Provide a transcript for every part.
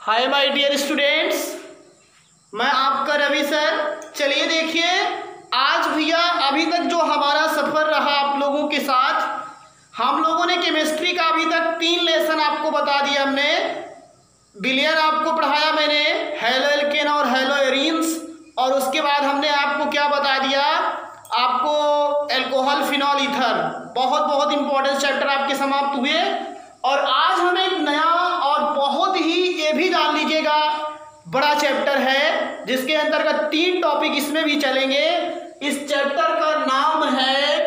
Hi my dear students, मैं आपका Ravi sir. चलिए देखिए, आज भैया अभी तक जो हमारा सफ़र रहा आप लोगों के साथ, हम लोगों ने केमिस्ट्री का अभी तक 3 लेसन आपको बता दिया। हमने बिलियन आपको पढ़ाया मैंने, हेलो एल्केन और हेलो एरीन्स, और उसके बाद हमने आपको क्या बता दिया, आपको एल्कोहल फिनॉल ईथर। बहुत बहुत इंपॉर्टेंट चैप्टर आपके समाप्त हुए। और आज हम एक नया और बहुत ही, ये भी जान लीजिएगा, बड़ा चैप्टर है जिसके अंतर्गत 3 टॉपिक इसमें भी चलेंगे। इस चैप्टर का नाम है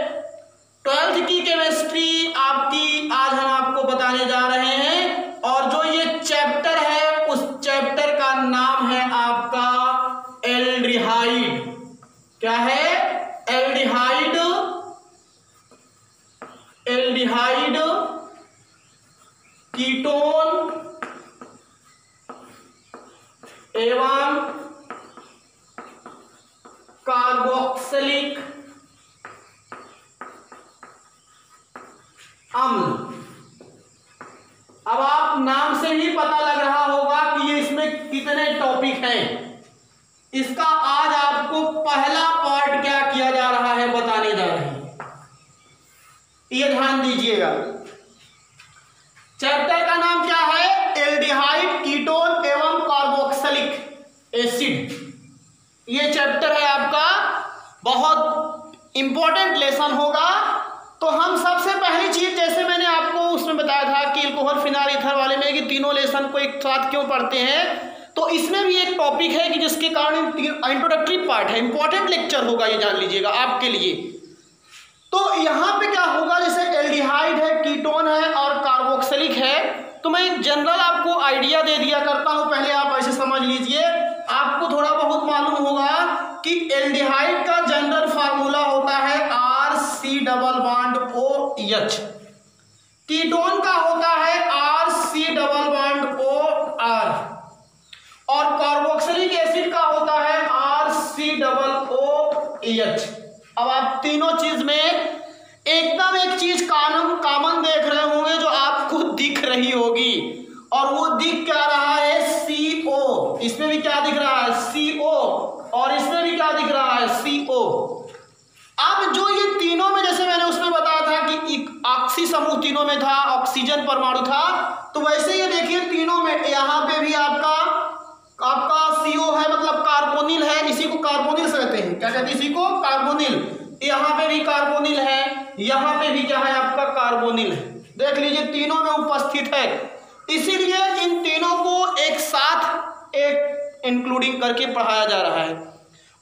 12th की केमिस्ट्री आपकी, आज हम आपको बताने जा रहे हैं। और जो ये चैप्टर है उस चैप्टर का नाम है आपका एल्डिहाइड। क्या है? एल्डिहाइड। एल्डिहाइड, कीटोन एवं कार्बोक्सिलिक अम्ल। अब आप नाम से ही पता लग रहा होगा कि ये इसमें कितने टॉपिक हैं। इसका आज आपको पहला पार्ट क्या किया जा रहा है, बताने जा रहे हैं। ये ध्यान दीजिएगा, चैप्टर का नाम क्या है? एल्डिहाइड, कीटोन एवं कार्बोक्सिलिक एसिड। ये चैप्टर है आपका, बहुत इंपॉर्टेंट लेसन होगा। तो हम सबसे पहली चीज, जैसे मैंने आपको उसमें बताया था कि अल्कोहल फिनॉल ईथर वाले में कि तीनों लेसन को एक साथ क्यों पढ़ते हैं, तो इसमें भी एक टॉपिक है कि जिसके कारण इंट्रोडक्टरी पार्ट है, इंपॉर्टेंट लेक्चर होगा, ये जान लीजिएगा आपके लिए। तो यहाँ पे क्या होगा, जैसे एल्डिहाइड है, कीटोन है और कार्बोक्सिलिक है, तो मैं एक जनरल आपको आइडिया दे दिया करता हूँ, पहले आप ऐसे समझ लीजिए। आपको थोड़ा बहुत मालूम होगा कि एल्डिहाइड का जनरल फार्मूला होता है RC⋅OH। कीटोन का होता है RC⋅OR, और कार्बोक्सिलिक एसिड का होता है RCOOH। अब आप तीनों चीज में एकदम एक चीज कॉमन देख रहे होंगे जो आपको दिख रही होगी, और वो दिख क्या रहा है? CO। इसमें भी क्या दिख रहा है? CO। और इसमें भी क्या दिख रहा है? CO। अब जो ये तीनों में, जैसे मैंने उसमें बताया था कि ऑक्सी समूह तीनों में था, ऑक्सीजन परमाणु था, तो वैसे ये देखिए तीनों में यहाँ पे भी आपका CO है, मतलब कार्बोनिल है। इसी को कार्बोनिल से कहते हैं। क्या कहते हैं इसी को? कार्बोनिल। यहाँ पे भी कार्बोनिल है, यहाँ पे भी क्या है आपका? कार्बोनिल है। देख लीजिए तीनों में उपस्थित है, इसीलिए इन तीनों को एक साथ एक इंक्लूडिंग करके पढ़ाया जा रहा है।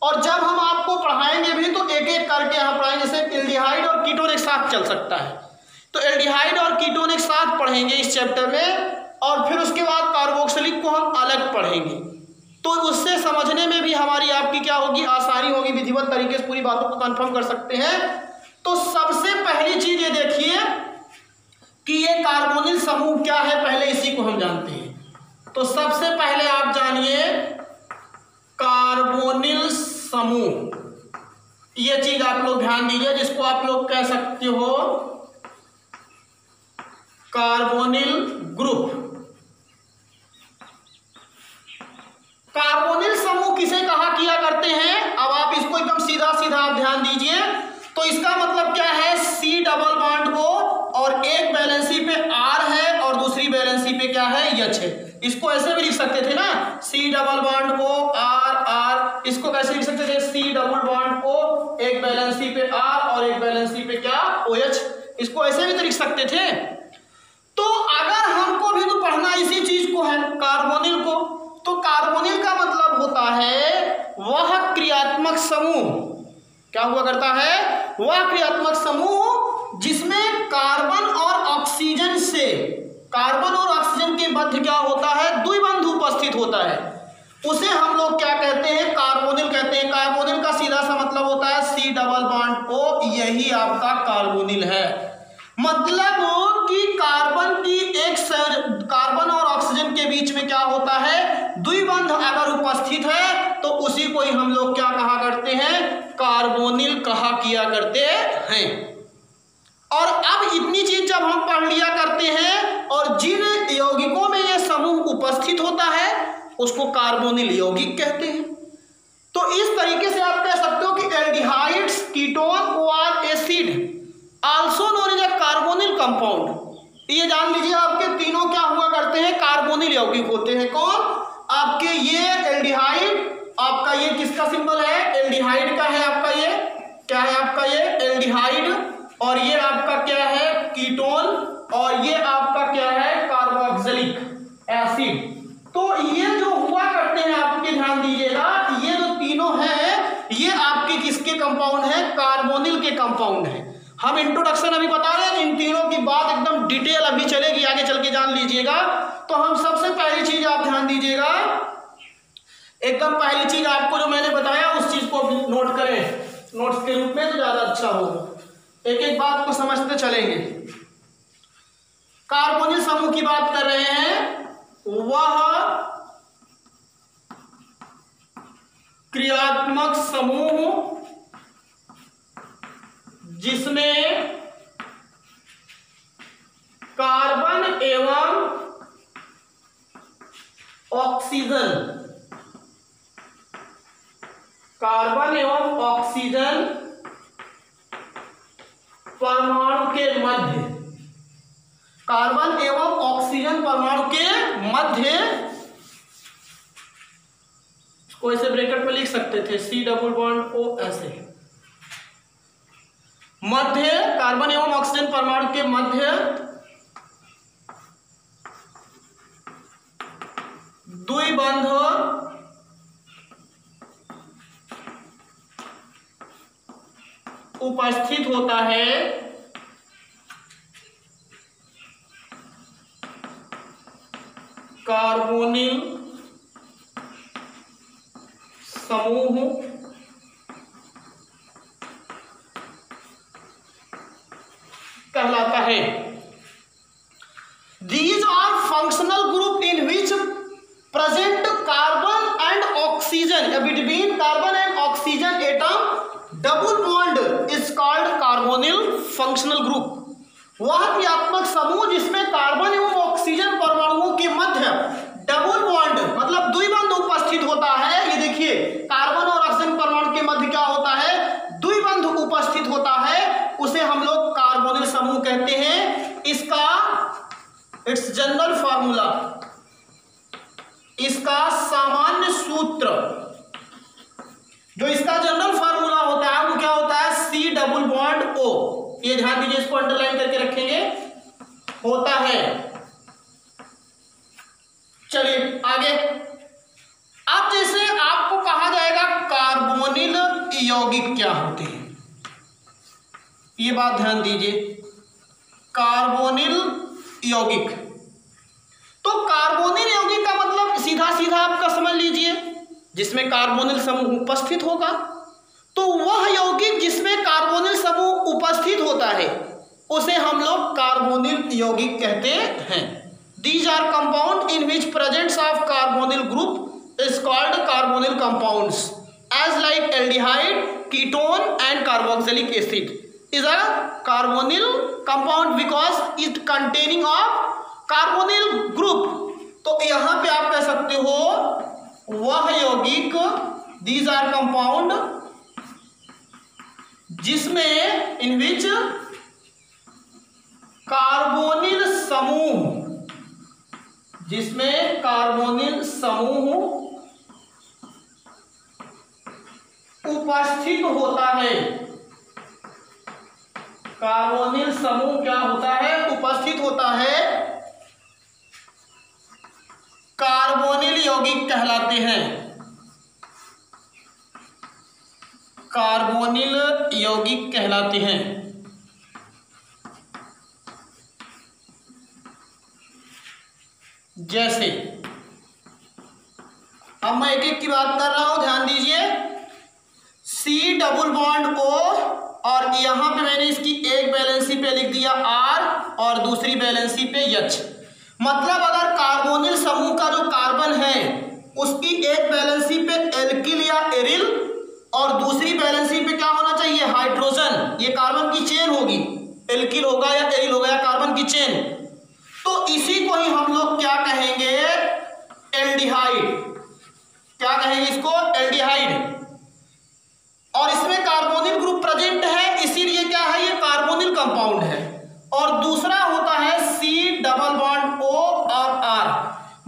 और जब हम आपको पढ़ाएंगे भी तो एक एक करके यहाँ पढ़ाएंगे। जैसे एल्डिहाइड और कीटोन एक साथ चल सकता है, तो एल्डिहाइड और कीटोन एक साथ पढ़ेंगे इस चैप्टर में, और फिर उसके बाद कार्बोक्सिलिक को हम अलग पढ़ेंगे। तो उससे समझने में भी हमारी आपकी क्या होगी? आसानी होगी, विधिवत तरीके से पूरी बातों को कंफर्म कर सकते हैं। तो सबसे पहली चीज ये देखिए कि ये कार्बोनिल समूह क्या है, पहले इसी को हम जानते हैं। तो सबसे पहले आप जानिए कार्बोनिल समूह। ये चीज आप लोग ध्यान दीजिए, जिसको आप लोग कह सकते हो कार्बोनिल ग्रुप। कार्बोनिल समूह किसे कहा किया करते हैं? अब आप इसको एकदम सीधा सीधा आप ध्यान दीजिए। तो इसका मतलब क्या है? C⋅O, और एक वैलेंसी पे R है और दूसरी वैलेंसी पे क्या है? H है। इसको ऐसे भी लिख सकते थे ना, C⋅O R। इसको कैसे लिख सकते थे? C⋅O, एक वैलेंसी पे R और एक वैलेंसी पे क्या? OH। इसको ऐसे भी तो लिख सकते थे। तो अगर हमको भी तो पढ़ना इसी चीज को है, कार्बोनिल को, तो कार्बोनिल का मतलब होता है वह क्रियात्मक समूह। क्या हुआ करता है? वह क्रियात्मक समूह जिसमें कार्बन और ऑक्सीजन से, कार्बन और ऑक्सीजन के मध्य क्या होता है? द्विबंध उपस्थित होता है। उसे हम लोग क्या कहते हैं? कार्बोनिल कहते हैं। कार्बोनिल का सीधा सा मतलब होता है C⋅O, यही आपका कार्बोनिल है। मतलब कि कार्बन और ऑक्सीजन के बीच में क्या होता है? द्विबंध अगर उपस्थित है तो उसी को ही हम लोग क्या कहा करते हैं? कार्बोनिल कहा किया करते हैं। और अब इतनी चीज जब हम पढ़ लिया करते हैं, और जिन यौगिकों में यह समूह उपस्थित होता है उसको कार्बोनिल यौगिक कहते हैं। तो इस तरीके से आप कह सकते हो कि एल्डिहाइड्स, कीटोन और acid also known as a carbonyl compound. ये जान लीजिए आपके तीनों क्या हुआ करते हैं, कार्बोनिल यौगिक होते हैं। कौन? आपके ये एल्डिहाइड, आपका ये किसका सिंबल है, एल्डिहाइड का है आपका, ये क्या है आपका, ये एल्डिहाइड, और ये आपका क्या है, कीटोन, और ये आपका क्या है, कार्बोक्सिलिक एसिड। तो ये जो हुआ करते हैं आपके, ध्यान दीजिएगा, ये जो तीनों हैं ये आपके किसके कंपाउंड है, कार्बोनिल के कंपाउंड है। हम इंट्रोडक्शन अभी बता रहे हैं, इन तीनों की बात एकदम डिटेल अभी चलेगी, आगे चल के जान लीजिएगा। तो हम सबसे पहली चीज आप ध्यान दीजिएगा, एकदम पहली चीज आपको जो मैंने बताया उस चीज को नोट करें नोट्स के रूप में, तो ज्यादा अच्छा होगा, एक एक बात को समझते चलेंगे। कार्बोनिल समूह की बात कर रहे हैं, वह क्रियात्मक समूह जिसमें कार्बन एवं ऑक्सीजन, कार्बन एवं ऑक्सीजन परमाणु के मध्य, कार्बन एवं ऑक्सीजन परमाणु के मध्य, को ऐसे ब्रैकेट में लिख सकते थे, C डबल बॉन्ड O ऐसे, मध्य, कार्बन एवं ऑक्सीजन परमाणु के मध्य द्विबंध उपस्थित होता है, कार्बोनिल समूह कहलाता है। These are functional group in which present carbon and oxygen, between carbon and oxygen atom double bond is called carbonyl functional group। वह क्रियात्मक समूह जिसमें कार्बन एवं ऑक्सीजन परमाणुओं के मध्य डबल बॉन्ड मतलब द्विबंध उपस्थित होता है। ये देखिए, कार्बन और ऑक्सीजन परमाणु के मध्य क्या होता है, द्विबंध उपस्थित होता है, उसे हम लोग कार्बोनिल समूह कहते हैं। इसका इट्स जनरल फार्मूला, इसका सामान्य सूत्र, जो इसका जनरल फार्मूला होता है वो क्या होता है, C डबल बॉन्ड O। ये ध्यान दीजिए, इसको अंडरलाइन करके रखेंगे, होता है। चलिए आगे, अब जैसे आपको कहा जाएगा कार्बोनिल यौगिक क्या होते हैं, ये बात ध्यान दीजिए, कार्बोनिल यौगिक। तो कार्बोनिल यौगिक का मतलब सीधा सीधा आपका समझ लीजिए, जिसमें कार्बोनिल समूह उपस्थित होगा। तो वह यौगिक जिसमें कार्बोनिल समूह उपस्थित होता है उसे हम लोग कार्बोनिल यौगिक कहते हैं। These are compound in which presence of carbonyl group is called carbonyl compounds, as like aldehyde, ketone and carboxylic acid is a carbonyl compound because it containing of carbonyl group। तो यहाँ पे आप कह सकते हो वह यौगिक, these are compound जिसमें in which कार्बोनिल समूह, जिसमें कार्बोनिल समूह उपस्थित होता है, कार्बोनिल समूह क्या होता है, उपस्थित होता है, कार्बोनिल यौगिक कहलाते हैं, कार्बोनिल यौगिक कहलाते हैं। जैसे अब मैं एक एक की बात कर रहा हूं, ध्यान दीजिए, C डबल बॉन्ड O, और यहां पे मैंने इसकी एक वैलेंसी पे लिख दिया R और दूसरी वैलेंसी पे H। मतलब अगर कार्बोनिल समूह का जो कार्बन है उसकी एक वैलेंसी पे एल्किल या एरिल और दूसरी वैलेंसी पे क्या होना चाहिए, हाइड्रोजन। ये कार्बन की चेन होगी, एल्किल होगा या एरिल होगा या कार्बन की चेन। तो इसी को ही हम लोग क्या कहेंगे, एल्डिहाइड।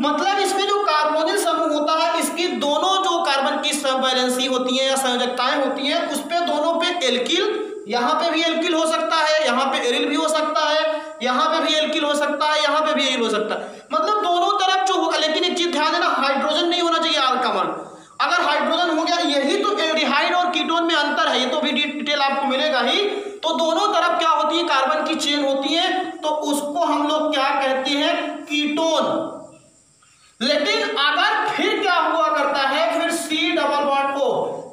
मतलब इसमें जो कार्बोनिल समूह होता है, इसकी दोनों जो कार्बन की सबवैलेंसी होती है या संयोजकताएं होती हैं, उस पे दोनों पे एल्किल, यहाँ पे भी एल्किल हो सकता है, यहाँ पे एरिल भी हो सकता है, यहाँ पे भी एल्किल हो सकता है, यहाँ पे भी एरिल हो सकता है, मतलब दोनों तरफ जो होगा। लेकिन एक चीज ध्यान देना, हाइड्रोजन नहीं होना चाहिए आर का मान। अगर हाइड्रोजन हो गया, यही तो एल्डिहाइड और कीटोन में अंतर है, ये तो भी डिटेल आपको मिलेगा ही। तो दोनों तरफ क्या होती है, कार्बन की चेन होती है, तो उसको हम लोग क्या कहते हैं, कीटोन। लेकिन अगर फिर क्या हुआ करता है, फिर सी डबल बॉन्ड को,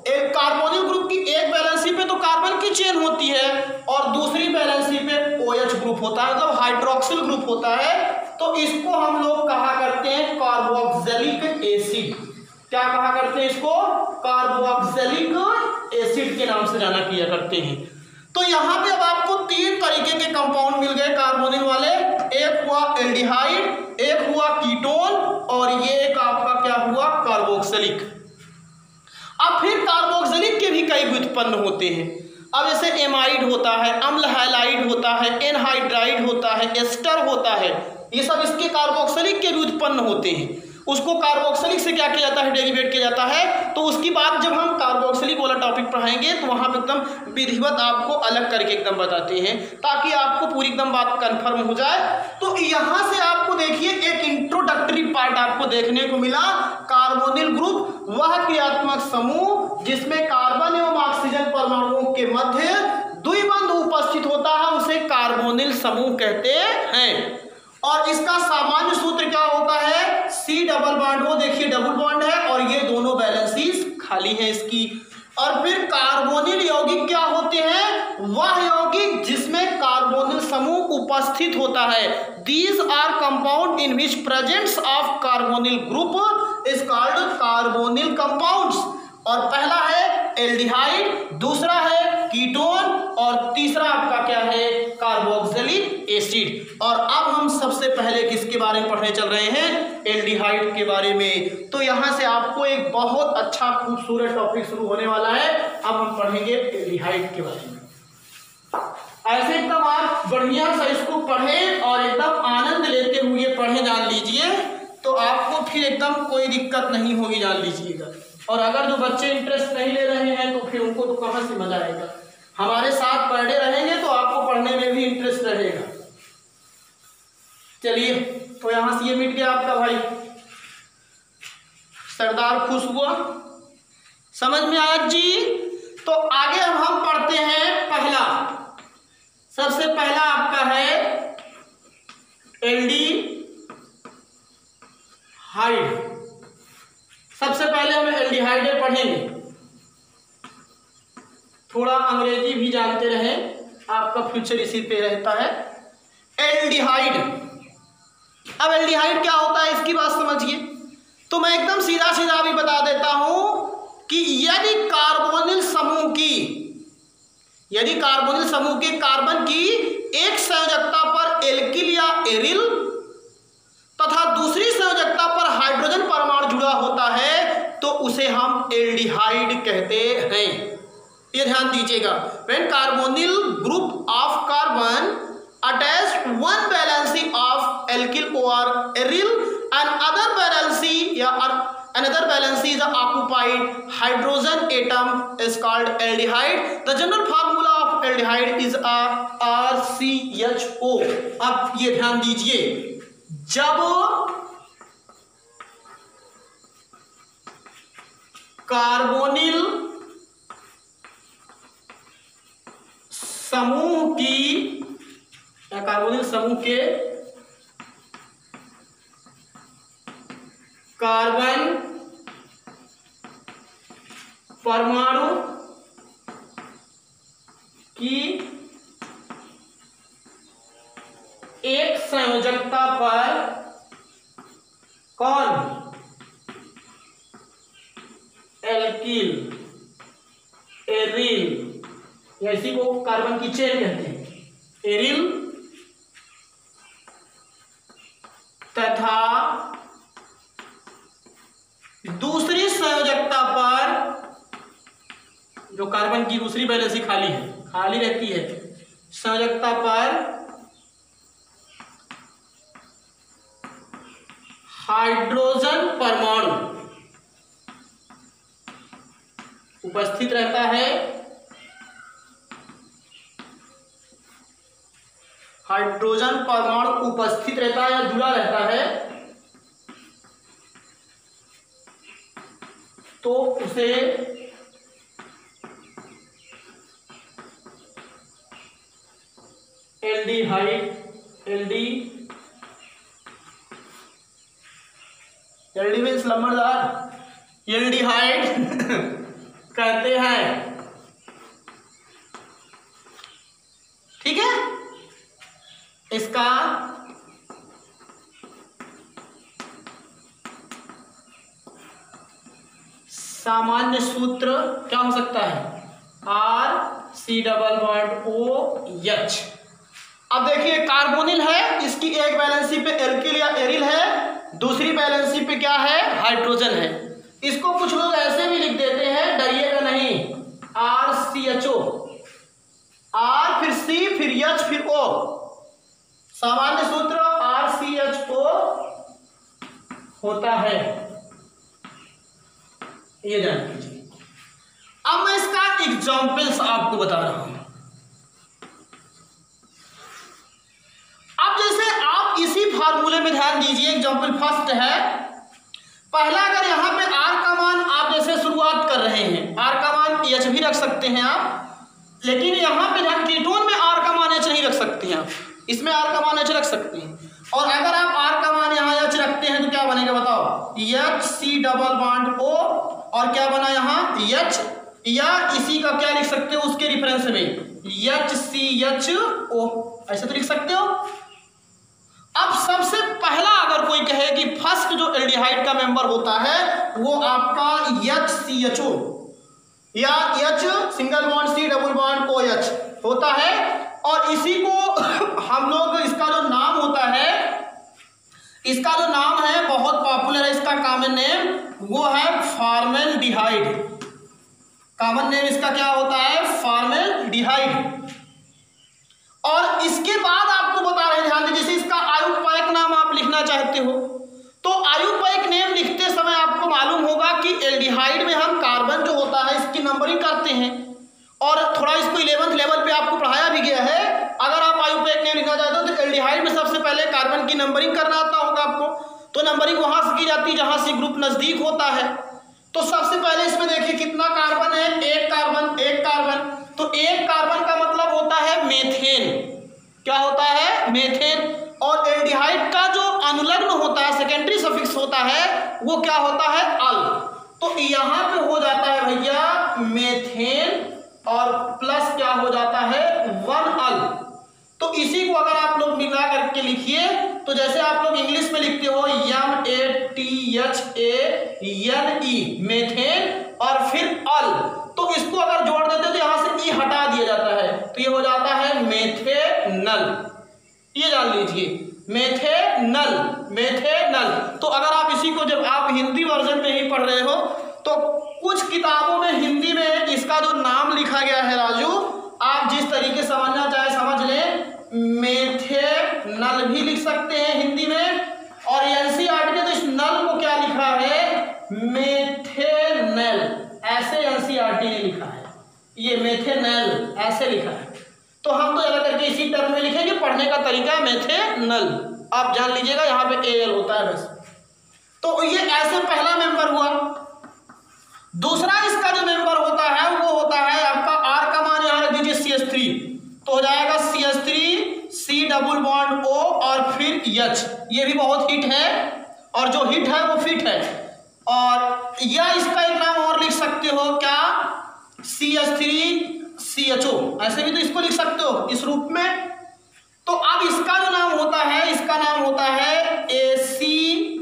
एक कार्बोनिल ग्रुप की एक वैलेंसी पे तो कार्बन की चेन होती है और दूसरी वैलेंसी पे OH ग्रुप होता है, मतलब हाइड्रोक्सिल ग्रुप होता है, तो इसको हम लोग कहा करते हैं कार्बोक्सिलिक एसिड। क्या कहा करते हैं इसको, कार्बोक्सिलिक एसिड के नाम से जाना किया करते हैं। तो यहाँ पे अब आपको 3 तरीके के कंपाउंड मिल गए कार्बोनिल वाले, एक हुआ एल्डिहाइड, एक हुआ कीटोन, और ये एक आपका क्या हुआ, कार्बोक्सिलिक। अब फिर कार्बोक्सिलिक के भी कई व्युत्पन्न होते हैं। अब जैसे एमाइड होता है, अम्ल हैलाइड होता है, एनहाइड्राइड होता है, एस्टर होता है, ये सब इसके कार्बोक्सिलिक के व्युत्पन्न होते हैं। उसको कार्बोक्सिलिक से क्या किया जाता है, डेरिवेट किया जाता है। तो उसकी बात जब हम कार्बोक्सिलिक वाला टॉपिक पढ़ाएंगे तो वहां पे एकदम विधिवत आपको अलग करके एकदम बताते हैं, ताकि आपको पूरी एकदम बात कंफर्म हो जाए। तो यहां से आपको देखिए एक इंट्रोडक्टरी पार्ट आपको देखने को मिला। कार्बोनिल ग्रुप वह क्रियात्मक समूह जिसमें कार्बन एवं ऑक्सीजन परमाणुओं के मध्य द्विबंध उपस्थित होता है, उसे कार्बोनिल समूह कहते हैं। और इसका सामान्य सूत्र क्या होता है, सी डबल बॉन्ड, वो देखिए डबल बॉन्ड है और ये दोनों वैलेंसीज खाली है इसकी। और फिर कार्बोनिल यौगिक क्या होते हैं, वह यौगिक जिसमें कार्बोनिल समूह उपस्थित होता है। These are compound in which presence of carbonyl group is called carbonyl compounds. और पहला है एल्डिहाइड, दूसरा है कीटोन, और तीसरा आपका क्या है, कार्बोक्सिलिक एसिड। और अब हम सबसे पहले किसके बारे में पढ़ने चल रहे हैं, एल्डिहाइड के बारे में। तो यहां से आपको एक बहुत अच्छा खूबसूरत टॉपिक शुरू होने वाला है। अब हम पढ़ेंगे एल्डिहाइड के बारे में। ऐसे एकदम आप बढ़िया सा इसको पढ़ें और एकदम आनंद लेते हुए पढ़े, जान लीजिए, तो आपको फिर एकदम कोई दिक्कत नहीं होगी, जान लीजिएगा। और अगर जो बच्चे इंटरेस्ट नहीं ले रहे हैं तो फिर उनको तो कहाँ से मजा आएगा। हमारे साथ पढ़े रहेंगे तो आपको पढ़ने में भी इंटरेस्ट रहेगा। चलिए, तो यहां से ये मिट गया आपका भाई, सरदार खुश हुआ, समझ में आया जी। तो आगे अब हम पढ़ते हैं पहला, सबसे पहला आपका है एल्डिहाइड। सबसे पहले हम एल्डिहाइड पढ़ेंगे, थोड़ा अंग्रेजी भी जानते रहे, आपका फ्यूचर इसी पे रहता है। एल्डिहाइड, अब एल्डिहाइड क्या होता है इसकी बात समझिए। तो मैं एकदम सीधा सीधा भी बता देता हूं कि यदि कार्बोनिल समूह के कार्बन की एक संयोजकता पर एल्किल या एरिल तथा दूसरी संयोजकता पर हाइड्रोजन परमाणु जुड़ा होता है, तो उसे हम एल्डिहाइड कहते हैं। ये ध्यान दीजिएगा, when carbonyl group of carbon attached one valency of alkyl और aryl and another valency is occupied hydrogen atom is called aldehyde. The general formula of aldehyde is RCHO. अब ये ध्यान दीजिए, जब कार्बोनिल समूह की या कार्बोनिल समूह के कार्बन परमाणु की एक संयोजकता पर कौन, एल्किल, एरिल, या इसी को कार्बन की चेन कहते हैं, एरिल तथा दूसरी संयोजकता पर, जो कार्बन की दूसरी वैलेंसी खाली रहती है, संयोजकता पर हाइड्रोजन परमाणु उपस्थित रहता है, हाइड्रोजन परमाणु उपस्थित रहता है या जुड़ा रहता है, तो उसे एल्डिहाइड एल्डी मीन्स लंबरदार, एल्डिहाइड कहते हैं। ठीक है, इसका सामान्य सूत्र क्या हो सकता है, RC≡OH। अब देखिए कार्बोनिल है, इसकी एक वैलेंसी पे एल्किल या एरिल है, दूसरी वैलेंसी पे क्या है, हाइड्रोजन है। इसको कुछ लोग ऐसे भी लिख देते हैं, डरिएगा नहीं, RCHO, R फिर C फिर H फिर O, सामान्य सूत्र RCHO होता है, ये जान लीजिए। अब मैं इसका एग्जाम्पल्स आपको बता रहा हूं। अब जैसे आप इसी फार्मूले में ध्यान दीजिए, एग्जाम्पल फर्स्ट है, पहला अगर यहां पे R का मान आप जैसे शुरुआत कर रहे हैं, R का मान H भी रख सकते हैं आप, लेकिन यहां पे ध्यान, कीटोन में R का मान H नहीं रख सकते हैं आप, इसमें R का मान H रख सकते हैं। और अगर आप R का मान यहाँ H रखते हैं तो क्या बनेगा बताओ, HC≡O, और क्या बना यहाँ H, या इसी का क्या लिख सकते हो उसके रिफरेंस में HCHO, ऐसे तो लिख सकते हो। अब सबसे पहला अगर कोई कहे कि फर्स्ट जो एल्डिहाइड का मेंबर होता है वो आपका HCHO या H≡COOH होता है, और इसी को हम लोग, इसका जो नाम होता है, इसका जो नाम है बहुत पॉपुलर है, इसका कॉमन नेम वो है फॉर्मेल्डिहाइड। कॉमन नेम इसका क्या होता है, फॉर्मेल्डिहाइड। और इसके बाद आपको बता रहे ध्यान दीजिए, जैसे इसका आयुपायक नाम आप लिखना चाहते हो तो आयुपायक नेम लिखते समय आपको मालूम होगा कि एल्डिहाइड में हम कार्बन जो होता है इसकी नंबरिंग करते हैं, और थोड़ा इसको 11th लेवल पे आपको पढ़ाया भी गया है। अगर आप आयुपायक नेम लिखना चाहते हो तो एल्डिहाइड में सबसे पहले कार्बन की नंबरिंग करना आता होगा आपको, तो नंबरिंग वहां से की जाती है जहां से ग्रुप नजदीक होता है। तो सबसे पहले इसमें देखिए कितना कार्बन है, एक कार्बन, एक कार्बन, तो एक कार्बन का मतलब होता है मेथेन, क्या होता है, मेथेन। और एल्डिहाइड का जो अनुलग्न होता है, सेकेंडरी सफिक्स होता है, वो क्या होता है, अल। तो यहाँ पे हो जाता है भैया मेथेन और प्लस क्या हो जाता है, 1 अल। तो इसी को अगर आप लोग मिला करके लिखिए तो जैसे आप लोग इंग्लिश में लिखते हो METHANE मेथेन और फिर अल, तो इसको अगर जोड़ देते हो तो यहां से ई हटा दिया जाता है, तो ये हो जाता है मेथेनल, ये जान लीजिए, मेथेनल, मेथेनल। तो अगर आप इसी को, जब आप हिंदी वर्जन में ही पढ़ रहे हो तो कुछ किताबों में हिंदी में इसका जो नाम लिखा गया है राजू, आप जिस तरीके समझना चाहे समझ लें, मेथेनल भी लिख सकते हैं हिंदी में, और एनसीईआरटी ने तो इस नल को क्या लिखा है, मेथेनल, ऐसे एनसीईआरटी ने लिखा है, ये मेथेनल ऐसे लिखा है। तो हम तो ज्यादा करके इसी टर्म में लिखेंगे, पढ़ने का तरीका मेथेनल, आप जान लीजिएगा, यहाँ पे एल होता है बस। तो ये ऐसे पहला मेंबर हुआ। दूसरा इसका जो मेंबर होता है वो होता है आपका, आर का मान यहाँ रख दीजिए CH3, तो हो जाएगा CH3 C≡O और फिर H, ये भी बहुत हिट है, और जो हिट है वो फिट है। और या इसका एक नाम और लिख सकते हो क्या, CH3CHO, ऐसे भी तो इसको लिख सकते हो इस रूप में। तो अब इसका जो नाम होता है, इसका नाम होता है एसीटेल्डिहाइड।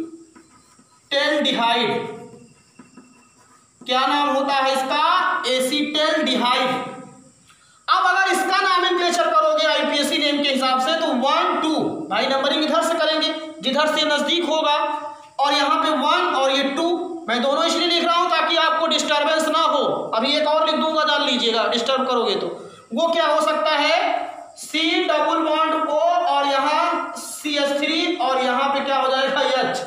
क्या नाम होता है इसका, एसीटेल्डिहाइड। अब अगर इसका नॉमेनक्लेचर करोगे आईपीएससी नेम के हिसाब से तो 1 2, भाई नंबरिंग इधर से करेंगे जिधर से नजदीक होगा, और यहाँ पे 1 और ये 2, मैं दोनों इसलिए लिख रहा हूं ताकि आपको डिस्टर्बेंस ना हो। अभी एक और लिख दूंगा, जान लीजिएगा, डिस्टर्ब करोगे तो वो क्या हो सकता है, C≡O और यहाँ CH3 और यहाँ पे क्या हो जाएगा H,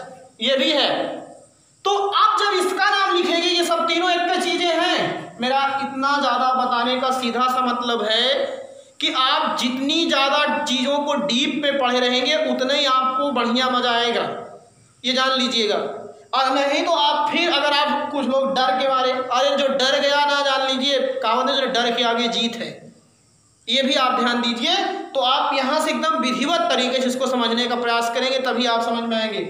ये भी है। तो आप जब इसका नाम लिखेंगे, ये सब तीनों एक पे चीजें हैं। मेरा इतना ज्यादा बताने का सीधा सा मतलब है कि आप जितनी ज्यादा चीजों को डीप में पढ़े रहेंगे उतना ही आपको बढ़िया मजा आएगा, ये जान लीजिएगा। और नहीं तो आप फिर, अगर आप कुछ लोग डर के मारे, अरे जो डर गया ना, जान लीजिए कहावत है जो डर के आगे जीत है, ये भी आप ध्यान दीजिए। तो आप यहाँ से एकदम विधिवत तरीके से इसको समझने का प्रयास करेंगे, तभी आप समझ में आएंगे।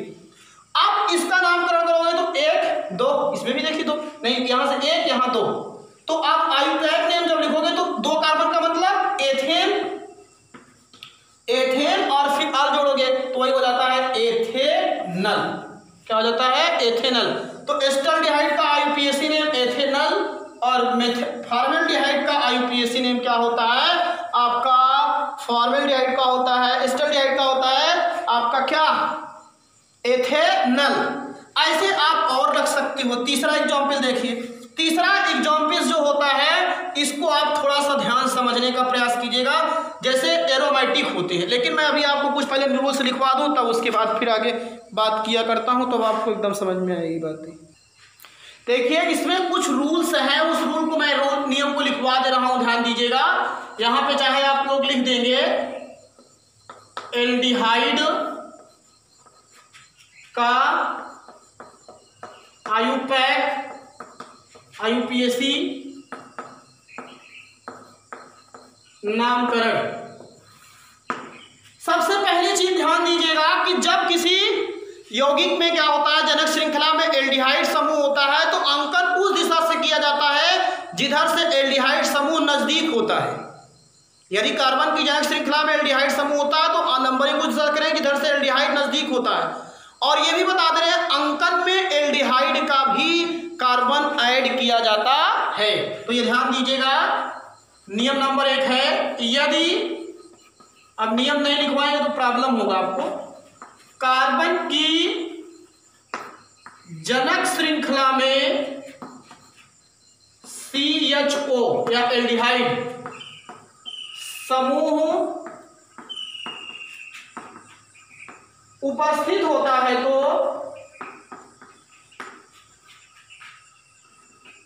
आप इसका नामकरण करोगे तो 1 2, इसमें भी देखिए 2 नहीं, यहाँ से 1 यहाँ 2, तो आप आयुपैक नेम जब लिखोगे तो 2 कार्बन का मतलब एथेन, एथेन और फिर अल जोड़ोगे तो वही हो जाता है एथेनल। क्या हो जाता है? एथेनल। तो एस्टल्डिहाइड का आईयूपीएसी नेम एथेनल और फॉर्मेल्डिहाइड का आईयूपीएसी नेम क्या होता है आपका? फॉर्मेल्डिहाइड का होता है, एस्टल्डिहाइड का होता है आपका क्या? एथेनल। ऐसे आप और रख सकते हो। तीसरा एग्जाम्पल देखिए, तीसरा एग्जाम्पल जो होता है इसको आप थोड़ा सा ध्यान समझने का प्रयास कीजिएगा। जैसे एरोमेटिक होते हैं, लेकिन मैं अभी आपको कुछ पहले रूल्स लिखवा दूं, तब उसके बाद फिर आगे बात किया करता हूं, तब आपको एकदम समझ में आएगी बातें। देखिए इसमें कुछ रूल्स हैं, उस रूल को मैं नियम को लिखवा दे रहा हूं, ध्यान दीजिएगा। यहां पे चाहे आप लोग लिख देंगे एल्डिहाइड का आयुपैक आईयूपीएसी नामकरण। सबसे पहली चीज ध्यान दीजिएगा कि जब किसी यौगिक में क्या होता है, जनक श्रृंखला में एल्डिहाइड समूह होता है, तो अंकन उस दिशा से किया जाता है जिधर से एल्डिहाइड समूह नजदीक होता है। यदि कार्बन की जनक श्रृंखला में एल्डिहाइड समूह होता है तो नंबरिंग उस दिशा करें जिधर से एल्डिहाइड नजदीक होता है। और ये भी बता दे रहे हैं अंकन में एल्डिहाइड का भी कार्बन ऐड किया जाता है। तो ये ध्यान दीजिएगा। नियम नंबर 1 है, यदि, अब नियम नहीं लिखवाएंगे तो प्रॉब्लम होगा आपको, कार्बन की जनक श्रृंखला में CHO या एल्डिहाइड समूह उपस्थित होता है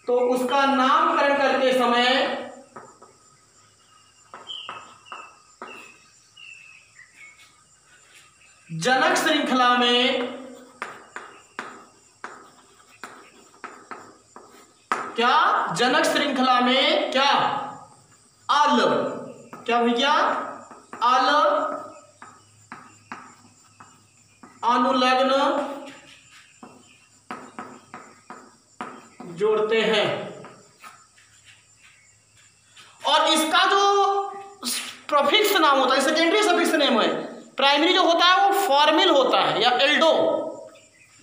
तो उसका नामकरण करते समय जनक श्रृंखला में क्या, जनक श्रृंखला में क्या, अल, क्या भैया, अल अनुलग्न जोड़ते हैं। और इसका जो प्रीफिक्स नाम होता है, सेकेंडरी सफिक्स नेम है, प्राइमरी जो होता है वो फॉर्मिल होता है या एल्डो।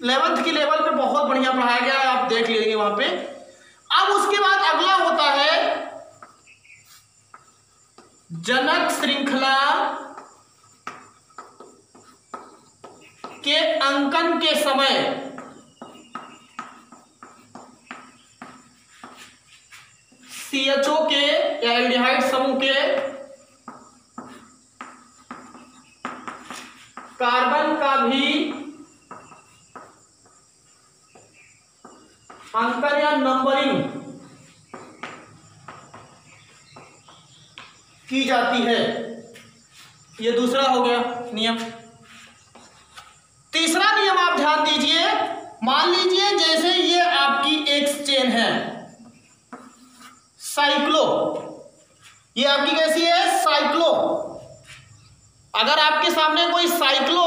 11th की लेवल पे बहुत बढ़िया पढ़ाया गया है, आप देख लीजिए वहां पे। अब उसके बाद अगला होता है जनक श्रृंखला के अंकन के समय CHO के या एल्डिहाइड समूह के कार्बन का भी अंकन या नंबरिंग की जाती है। ये दूसरा हो गया नियम। तीसरा नियम आप ध्यान दीजिए। मान लीजिए जैसे ये आपकी एक चेन है साइक्लो, ये आपकी कैसी है, साइक्लो। अगर आपके सामने कोई साइक्लो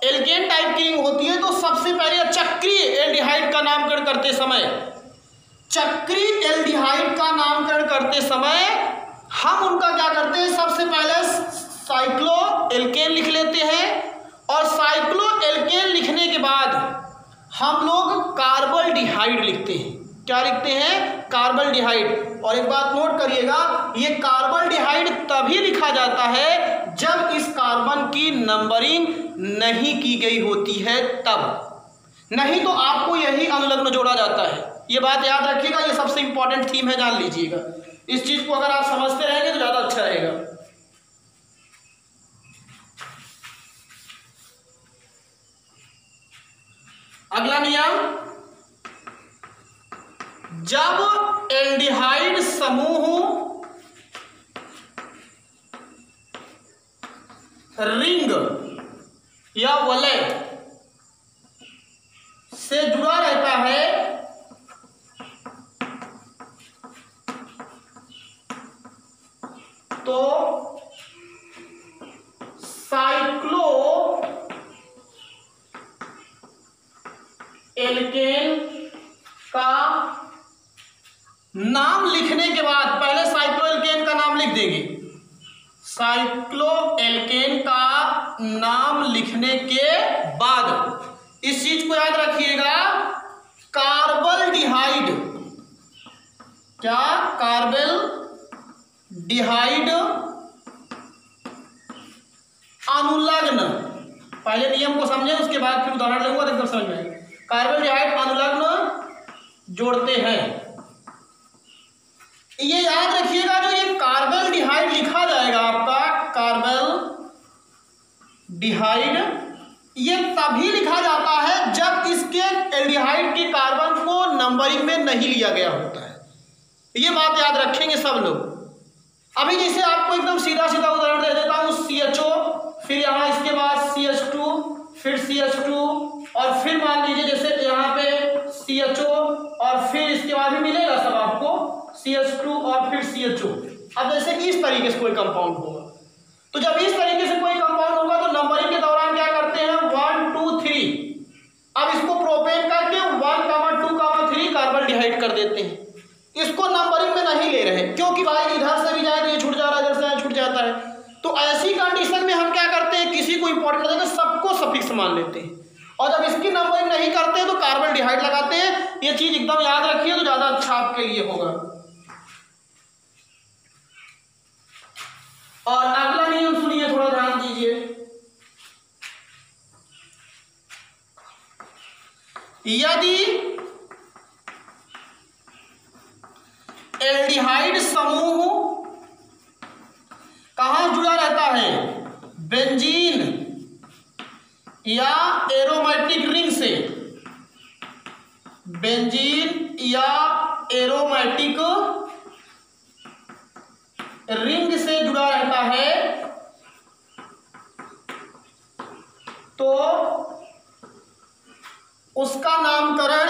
एल्केन टाइप की रिंग होती है तो सबसे पहले चक्रीय एल्डिहाइड का नामकरण करते समय, चक्रीय एल्डिहाइड का नामकरण करते समय हम उनका क्या करते हैं, सबसे पहले साइक्लो एल्केन लिख लेते हैं। और साइक्लो एल्केन लिखने के बाद हम लोग कार्बल्डिहाइड लिखते हैं। क्या लिखते हैं, कार्बल्डिहाइड। और एक बात नोट करिएगा, ये कार्बल्डिहाइड तभी लिखा जाता है जब इस कार्बन की नंबरिंग नहीं की गई होती है, तब। नहीं तो आपको यही अनुलग्न जोड़ा जाता है। ये बात याद रखिएगा, ये सबसे इंपॉर्टेंट थीम है, जान लीजिएगा। इस चीज को अगर आप समझते रहेंगे तो ज्यादा अच्छा रहेगा। अगला नियम, जब एल्डिहाइड समूह रिंग या वलय से जुड़ा रहता है तो साइक्लो एल्केन का नाम लिखने के बाद, पहले साइक्लो एल्केन का नाम लिख देंगे। साइक्लो एल्केन का नाम लिखने के बाद इस चीज को याद रखिएगा, कार्बल्डिहाइड, क्या कार्बल्डिहाइड अनुलग्न, पहले नियम को समझें उसके बाद फिर उदाहरण लूंगा तो एकदम समझ में आएगा। कार्बल्डिहाइड अनुलग्न जोड़ते हैं, ये याद रखिएगा। जो ये कार्बल्डिहाइड लिखा जाएगा आपका कार्बल्डिहाइड, ये तभी लिखा जाता है जब इसके एल्डिहाइड के कार्बन को नंबरिंग में नहीं लिया गया होता है। ये बात याद रखेंगे सब लोग। अभी जैसे आपको एकदम सीधा सीधा उदाहरण दे देता हूं, CHO, फिर यहाँ इसके बाद CH2, फिर CH2, और फिर मान लीजिए जैसे यहाँ पे CHO, और फिर इसके बाद भी मिलेगा सब आपको CH2 और फिर CHO। अब जैसे कि इस तरीके से कोई कंपाउंड होगा, तो जब इस तरीके से कोई कंपाउंड होगा तो नंबरिंग के दौरान क्या करते हैं, 1 2 3। अब इसको प्रोपेन करके 1, 2, 3 कार्बल्डिहाइड कर देते हैं। इसको नंबरिंग में नहीं ले रहे क्योंकि भाई इधर से भी जाए तो ये छूट जा रहा है, इधर से छूट जाता है। तो ऐसी कंडीशन में हम क्या करते हैं, किसी को इंपॉर्टेंट लगता है सबको सफिक्स मान लेते हैं, और जब इसकी नंबरिंग नहीं करते तो कार्बल्डिहाइड लगाते हैं। ये चीज एकदम याद रखिए तो ज्यादा अच्छा आपके लिए होगा। और अगला नियम सुनिए, थोड़ा ध्यान दीजिए। यदि एल्डिहाइड समूह कहां जुड़ा रहता है, बेंजीन या एरोमेटिक रिंग से, बेंजीन या एरोमेटिक रिंग से जुड़ा रहता है, तो उसका नामकरण,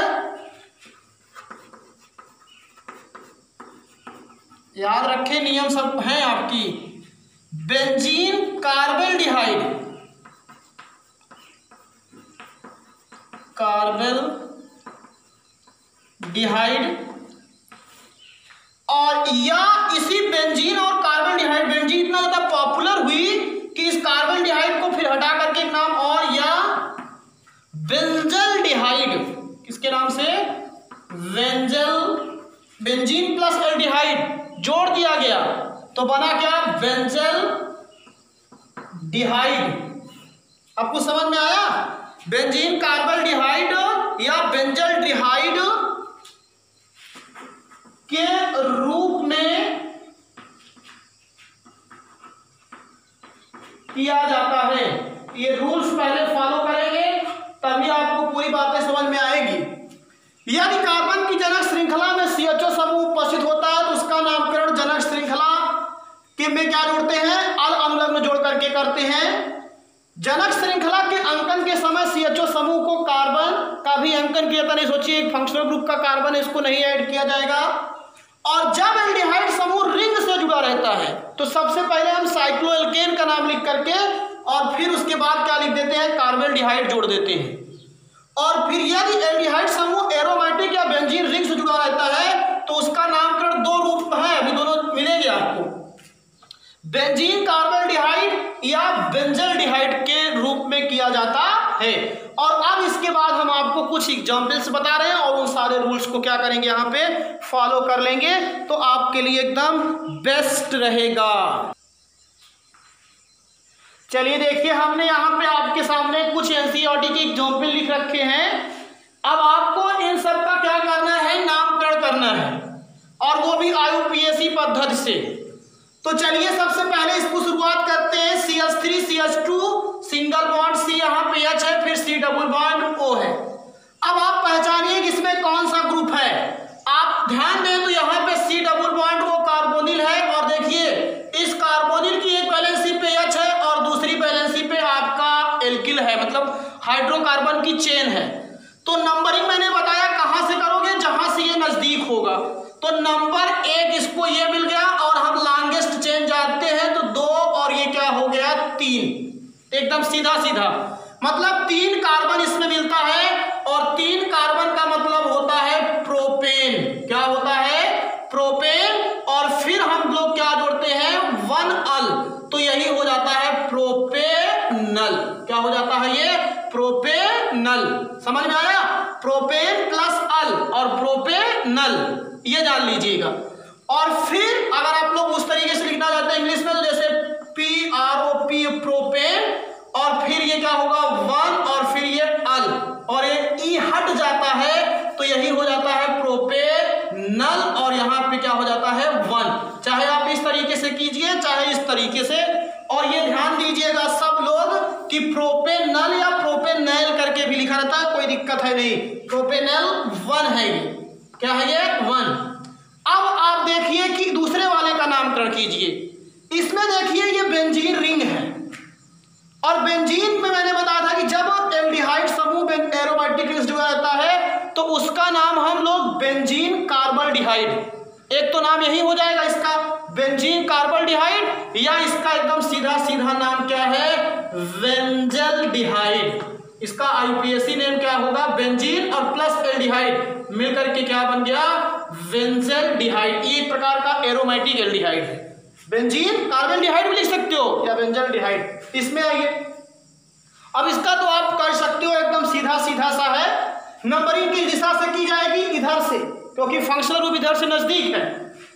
याद रखें नियम सब हैं आपकी, बेंजीन कार्बल्डिहाइड, कार्बल्डिहाइड, और या इसी बेंजीन और कार्बल्डिहाइड, बेंजीन इतना ज्यादा पॉपुलर हुई कि इस कार्बल्डिहाइड को फिर हटा करके एक नाम और, या बेंजल्डिहाइड, किसके नाम से, बेंजीन प्लस एल्डिहाइड जोड़ दिया गया तो बना क्या, बेंजल्डिहाइड। आपको समझ में आया, बेंजीन कार्बल्डिहाइड या बेंजल्डिहाइड के रूप में किया जाता है। ये रूल्स पहले फॉलो करेंगे तभी आपको पूरी बातें समझ में आएगी। यदि कार्बन की जनक श्रृंखला में CHO समूह उपस्थित होता है तो उसका नामकरण जनक श्रृंखला के में क्या जोड़ते हैं, अल अनुलग्न जोड़ करके करते हैं। जनक श्रृंखला के अंकन के समय CHO समूह को कार्बन का भी अंकन किया था, नहीं सोचिए एक फंक्शनल ग्रुप का कार्बन है, इसको नहीं ऐड किया जाएगा। और जब एल्डिहाइड समूह रिंग से जुड़ा रहता है तो सबसे पहले हम साइक्लोएल्केन का नाम लिख करके और फिर उसके बाद क्या लिख देते हैं, कार्बल्डिहाइड जोड़ देते हैं। और फिर यदि एल्डिहाइड समूह एरोमेटिक या बेंजीन रिंग से जुड़ा रहता है तो उसका नामकरण दो रूप है, अभी दोनों मिलेंगे आपको, बेंजीन कार्बल्डिहाइड या बेंजल्डिहाइड के रूप में किया जाता है। और अब इसके बाद हम आपको कुछ एग्जांपल्स बता रहे हैं और उन सारे रूल्स को क्या करेंगे, यहाँ पे फॉलो कर लेंगे तो आपके लिए एकदम बेस्ट रहेगा। चलिए देखिए, हमने यहाँ पे आपके सामने कुछ एनसीईआरटी के एग्जाम्पल लिख रखे हैं। अब आपको इन सब का क्या करना है, नामकरण करना है, और वो भी IUPAC पद्धति से। तो चलिए सबसे पहले इसको शुरुआत करते हैं। CH3 CH2 single bond C, यहाँ पे H है, फिर C डबल बॉन्ड O है। है। तो नंबरिंग मैंने बताया कहां से करोगे, जहां से ये नजदीक होगा। तो नंबर 1 इसको ये मिल गया और हम लॉन्गेस्ट चेन जानते हैं तो 2 और ये क्या हो गया 3, एकदम सीधा सीधा। मतलब 3 कार्बन इसमें मिलता है और 3 कार्बन का मतलब होता है प्रोपेन। क्या होता है? प्रोपेन। और फिर हम लोग क्या जोड़ते हैं 1 अल, तो यही हो जाता है प्रोपेनल। क्या हो जाता है ये? प्रोपेनल। समझ में आया? प्रोपेन प्लस अल और प्रोपेनल, ये जान लीजिएगा। और फिर अगर आप लोग उस तरीके से लिखना चाहते हैं इंग्लिश में तो जैसे PROP प्रोपेन, और फिर ये क्या होगा 1 और फिर ये अल, और ये ई हट जाता है तो यही हो जाता है प्रोपेनल, और यहाँ पे क्या हो जाता है 1। चाहे आप इस तरीके से कीजिए चाहे इस तरीके से। और ये ध्यान दीजिएगा सब लोग कि प्रोपेनल या प्रोपेनल करके भी लिखा रहता है, कोई दिक्कत है नहीं। प्रोपेनल 1 है ये। क्या है ये? 1। अब आप देखिए कि दूसरे वाले का नामकरण कीजिए। इसमें देखिए ये बेंजीन रिंग है, और बेंजीन में मैंने बताया था कि जब एल्डिहाइड समूह एरोमेटिक जुड़ा रहता है तो उसका नाम हम लोग बेंजीन कार्बल्डिहाइड, एक तो नाम यही हो जाएगा इसका बेंजीन कार्बल्डिहाइड, या इसका एकदम सीधा सीधा नाम क्या है वेंजल्डिहाइड। इसका आईपीएसी नेम क्या होगा? बेंजीन और प्लस एल्डिहाइड मिलकर के क्या बन गया? वेंजल्डिहाइड। ये एक प्रकार का एरोमेटिक एल्डिहाइड है। बेंजीन कार्बल्डिहाइड भी लिख सकते हो या बेंजल्डिहाइड। इसमें आइए, अब इसका तो आप कर सकते हो एकदम सीधा सीधा सा है। नंबरिंग की दिशा से की जाएगी इधर से, क्योंकि फंक्शनल ग्रुप इधर से नजदीक है।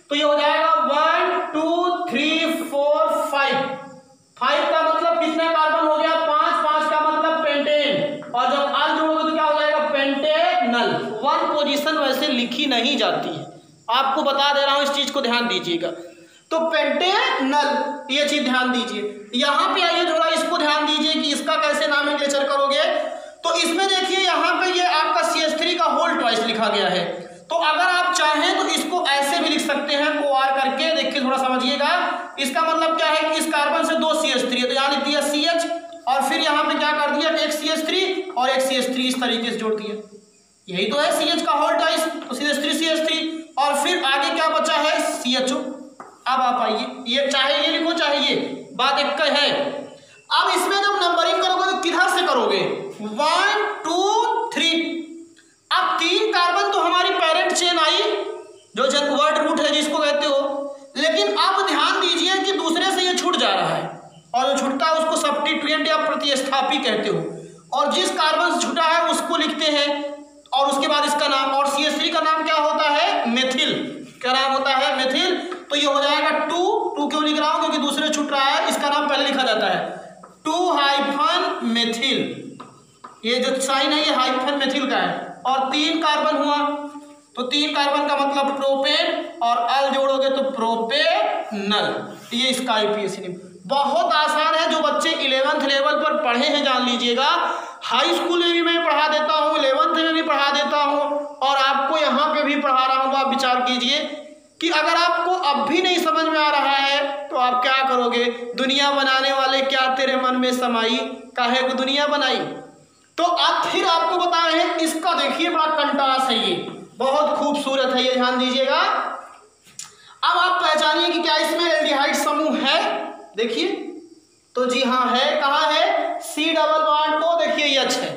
तो ये हो जाएगा 1 2 3 4 5। 5 का मतलब कितने कार्बन हो गया? 5। 5 का मतलब पेंटेन, और जब अल जोड़ोगे तो क्या हो जाएगा? पेंटेनल। 1 पोजीशन वैसे लिखी नहीं जाती है, आपको बता दे रहा हूं, इस चीज को ध्यान दीजिएगा। तो पेंटेनल, ये चीज ध्यान दीजिए। यहां पे आइए थोड़ा इसको ध्यान दीजिए कि इसका कैसे नॉमेनक्लेचर करोगे। तो इसमें देखिए यहाँ पे ये आपका CH3 का होल ट्वाइस लिखा गया है। तो अगर आप चाहें तो इसको ऐसे भी लिख सकते हैं OR करके। देखिए थोड़ा समझिएगा, इसका मतलब क्या है कि इस कार्बन से 2 CH3 है तो यहाँ लिख दिया CH, और फिर यहाँ पे क्या कर दिया एक CH3 और एक CH3 इस तरीके से जोड़ दिया। यही तो है CH का होल ट्वाइस, तो CH3 और फिर आगे क्या बचा है CHO। अब आप आइए, ये चाहे ये लिखो चाहे ये, बात एक है। अब इसमें जब नंबरिंग करोगे तो किधर से करोगे? 1 2 3। अब 3 कार्बन तो हमारी पेरेंट चेन आई, जो वर्ड रूट है जिसको कहते हो, लेकिन अब ध्यान दीजिए कि दूसरे से ये छूट जा रहा है, और जो छूटता है उसको सब्स्टिट्यूएंट या प्रतिस्थापी कहते हो, और जिस कार्बन से छूटा है उसको लिखते हैं, और उसके बाद इसका नाम, और CH3 का नाम क्या होता है? मेथिल। क्या नाम होता है? मेथिल। तो ये हो जाएगा 2 क्यों लिख रहा हूं? क्योंकि दूसरे छूट रहा है, इसका नाम पहले लिखा जाता है 2-मेथिल। ये जो साइन है ये हाइफन मेथिल का है, और 3 कार्बन हुआ, तो 3 कार्बन का मतलब प्रोपेन, और अल जोड़ोगे तो प्रोपेनल। ये इसका आईपीएसी नेम। बहुत आसान है, जो बच्चे 11th लेवल पर पढ़े हैं जान लीजिएगा। हाई स्कूल में भी मैं पढ़ा देता हूँ, 11th में भी पढ़ा देता हूँ, और आपको यहाँ पे भी पढ़ा रहा हूँ। तो आप विचार कीजिए कि अगर आपको अब भी नहीं समझ में आ रहा है तो आप क्या करोगे? दुनिया बनाने वाले क्या तेरे मन में समाई, काहे को दुनिया बनाई। तो अब फिर आपको बता रहे हैं, इसका देखिए बड़ा कंट्रास्ट है, ये बहुत खूबसूरत है, ये ध्यान दीजिएगा। अब आप पहचानिए कि क्या इसमें एल्डिहाइड समूह है। देखिए तो जी हाँ है। कहाँ है? C double bond O। देखिए ये H है,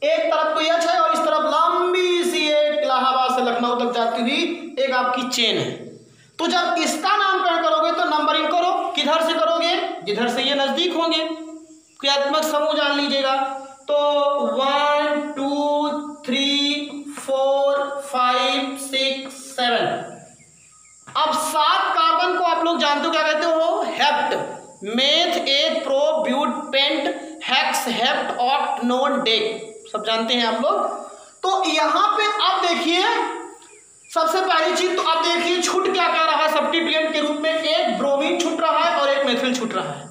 एक तरफ तो H है और इस तरफ लंबी सी एक इलाहाबाद से लखनऊ तक जाती हुई एक आपकी चेन है। तो जब इसका नामकरण करोगे तो नंबरिंग करो, किधर से करोगे? जिधर से ये नजदीक होंगे। क्रियात्मक समूह जान लीजिएगा, तो 1 2 3 4 5 6 7। अब 7 कार्बन को आप लोग जानते हो क्या कहते हो? Hept. Meth, eth, pro, but, pent, hex, hept, oct, non, dec, सब जानते हैं आप लोग। तो यहाँ पे अब देखिए सबसे पहली चीज, तो अब देखिए छूट क्या क्या रहा है सब्स्टिट्यूएंट के रूप में? एक ब्रोमीन छूट रहा है और एक मेथिल छूट रहा है।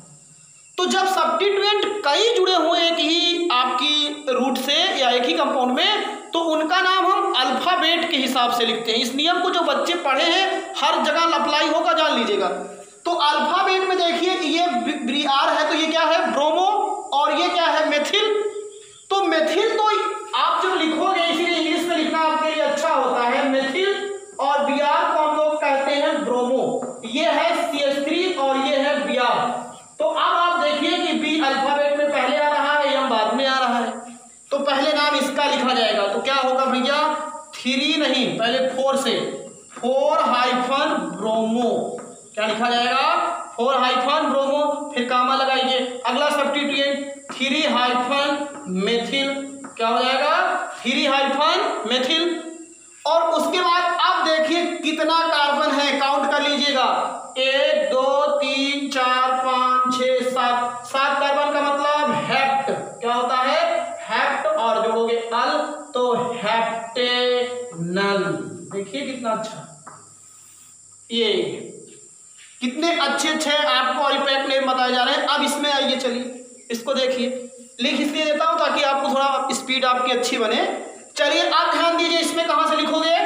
तो जब सब्स्टिट्यूएंट कई जुड़े हुए एक ही आपकी रूट से या एक ही कंपाउंड में, तो उनका नाम हम अल्फाबेट के हिसाब से लिखते हैं। इस नियम को जो बच्चे पढ़े हैं हर जगह अप्लाई होगा, जान लीजिएगा। तो अल्फाबेट में देखिए ये Br है, तो ये क्या है? ब्रोमो, और ये क्या है? मेथिल। तो मेथिल तो आप 3 नहीं, पहले 4 से 4 हाइफन ब्रोमो, क्या लिखा जाएगा 4 हाइफन ब्रोमो, फिर कामा लगाइए, अगला सब्स्टिट्यूएंट 3 हाइफन मेथिल, क्या हो जाएगा 3 हाइफन मेथिल। और उसके बाद अब देखिए कितना कार्बन है, काउंट कर लीजिएगा 1 2 3 4 5 6 7 कार्बन का मतलब हेप्ट, क्या होता है हेप्ट, और जोड़ोगे अल तो हेप्टेनल। देखिए कितना अच्छा, ये कितने अच्छे अच्छे आपको ऑलिपैक नेम बताए जा रहे हैं। अब इसमें आइए, चलिए इसको देखिए, लिख इसलिए देता हूं ताकि आपको थोड़ा स्पीड आपकी अच्छी बने। चलिए आप ध्यान दीजिए, इसमें कहां से लिखोगे,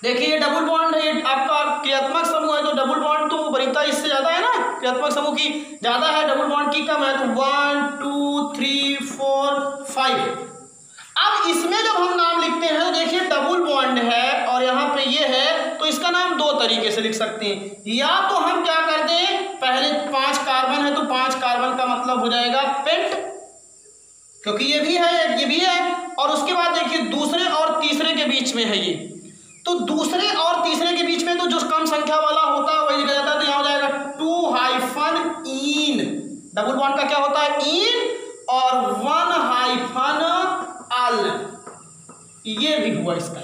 देखिए ये डबल बॉन्ड है, ये आपका क्रियात्मक समूह है, तो डबल बॉन्ड तो वरीयता इससे ज्यादा है ना, क्रियात्मक समूह की ज्यादा है, डबल बॉन्ड की कम है, तो 1 2 3 4 5। अब इसमें जब हम नाम लिखते हैं तो देखिए डबल बॉन्ड है और यहाँ पे ये है, तो इसका नाम दो तरीके से लिख सकते हैं, या तो हम क्या करते हैं, पहले 5 कार्बन है तो 5 कार्बन का मतलब हो जाएगा पेंट, क्योंकि ये भी है ये भी है, और उसके बाद देखिए दूसरे और तीसरे के बीच में है ये, तो दूसरे और तीसरे के बीच में तो जो कम संख्या वाला होता है वही लिखा जाता है, तो यहाँ हो जाएगा 2 हाइफन इन, डबल बॉन्ड का क्या होता है इन, और 1 हाइफन अल, ये भी हुआ इसका।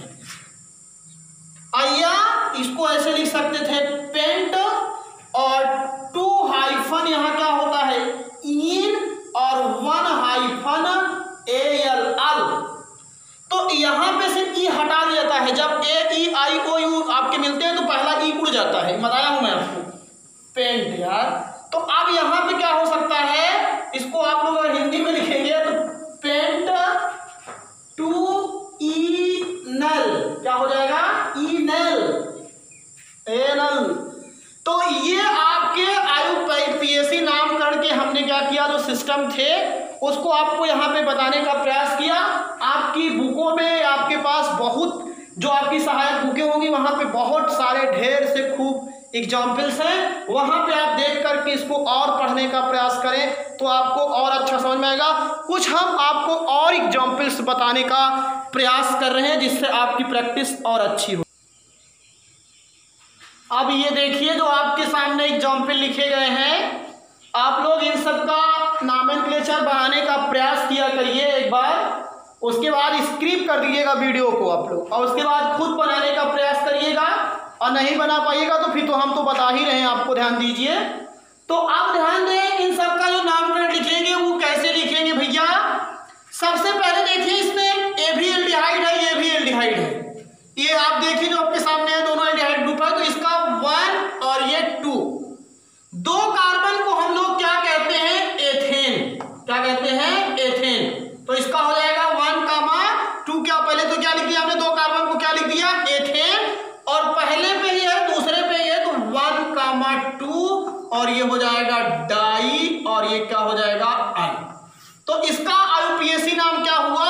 या इसको ऐसे लिख सकते थे पेंट और 2 हाइफन यहाँ क्या होता है इन और 1 हाइफन एल अल, तो यहाँ पे सिर्फ ई हटा दिया जाता है, जब ए ई आई ओ यू आपके मिलते हैं तो पहला ई उड़ जाता है, बताया हूं मैं आपको पेंट यार। तो अब यहाँ पे क्या हो सकता है, इसको आप लोग अगर हिंदी में लिखेंगे तो पेंट 2 इनल, क्या हो जाएगा इनल एनल। तो ये आपके IUPAC नामकरण के हमने क्या किया, जो सिस्टम थे उसको आपको यहाँ पे बताने का प्रयास किया। आपकी बुकों में आपके पास बहुत जो आपकी सहायक बुकें होंगी वहाँ पे बहुत सारे ढेर से खूब एग्जाम्पल्स हैं, वहाँ पे आप देख करके इसको और पढ़ने का प्रयास करें तो आपको और अच्छा समझ में आएगा। कुछ हम आपको और एग्जाम्पल्स बताने का प्रयास कर रहे हैं जिससे आपकी प्रैक्टिस और अच्छी हो। अब ये देखिए जो आपके सामने एग्जाम्पल लिखे गए हैं, आप लोग इन सब का नॉमेनक्लेचर बनाने का प्रयास किया करिए एक बार, उसके बाद स्क्रिप्ट कर दीजिएगा वीडियो को आप लोग, और उसके बाद खुद बनाने का प्रयास करिएगा, और नहीं बना पाइएगा तो फिर तो हम तो बता ही रहे हैं आपको, ध्यान दीजिए। तो आप ध्यान दें, इन सब का जो नामकरण लिखेंगे वो कैसे लिखेंगे भैया। सबसे पहले देखिए इसमें ए भी एल्डिहाइड है, ये भी एल्डिहाइड है, ये आप देखिए जो आपके सामने है दोनों एल्डिहाइड ग्रुप है, तो इसका 1 और ये 2, 2 कार्बन को हम लोग क्या कहते हैं एथेन, क्या कहते हैं एथेन। तो इसका हो जाएगा 1, 2, क्या पहले तो क्या लिख दिया आपने, 2 कार्बन को क्या लिख दिया एथेन, और पहले पे ही है दूसरे पे ही है तो 1, 2, और ये हो जाएगा डाई, और ये क्या हो जाएगा अल। तो इसका IUPAC नाम क्या हुआ